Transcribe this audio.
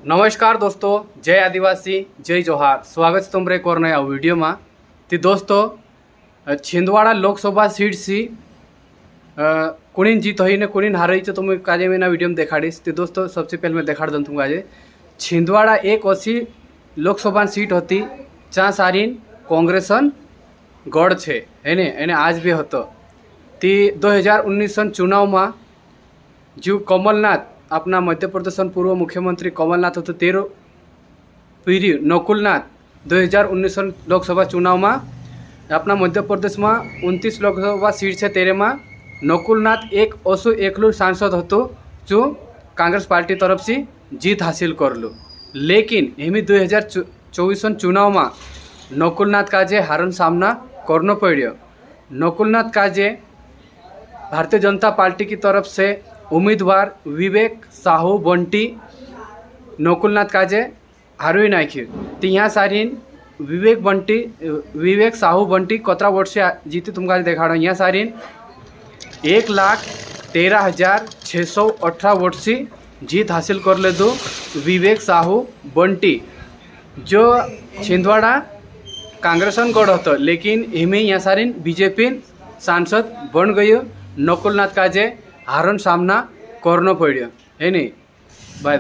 नमस्कार दोस्तों, जय आदिवासी जय जोहार। स्वागत है तुमरे एक और नया वीडियो में। तो दोस्तों छिंदवाड़ा लोकसभा सीट सी कुणीन जीत हुई ने कुणीन हार तो तुम काजे में ना वीडियो में देखाड़ीस। तो दोस्तों सबसे पहले मैं देखाड़ दूँ तुमको। आज छिंदवाड़ा एक ऐसी लोकसभा सीट होती जहाँ सारीन कांग्रेसन गढ़ छे है आज भी होतो। ती 2019 चुनाव में जो कमलनाथ अपना मध्य प्रदेश पूर्व मुख्यमंत्री कमलनाथ होते तेरो पीढ़ी नकुलनाथ 2019 लोकसभा चुनाव में अपना मध्य प्रदेश में 29 लोकसभा सीट से तेरे में नकुलनाथ एक असो एकलू सांसद होतो जो कांग्रेस पार्टी तरफ से जीत हासिल कर लो। लेकिन एमी 2024 चुनाव में नकुलनाथ का जे हारन सामना करना पड़ो। नकुलनाथ का जे भारतीय जनता पार्टी की तरफ से उम्मीदवार विवेक साहू बंटी नकुलनाथ काजे हारुई नाखी। तो यहाँ सारीन विवेक साहू बंटी कतरा वोट से जीती तुमको देखा रहा हूँ। यहाँ सारीन 1,13,618 वोट से जीत हासिल कर ले दो विवेक साहू बंटी जो छिंदवाड़ा कांग्रेसन गढ़ होता। लेकिन इमें यहाँ सारीन बीजेपी सांसद बन गई। नकुलनाथ काजे हारन सामना करना पड़ो है नहीं। बाय।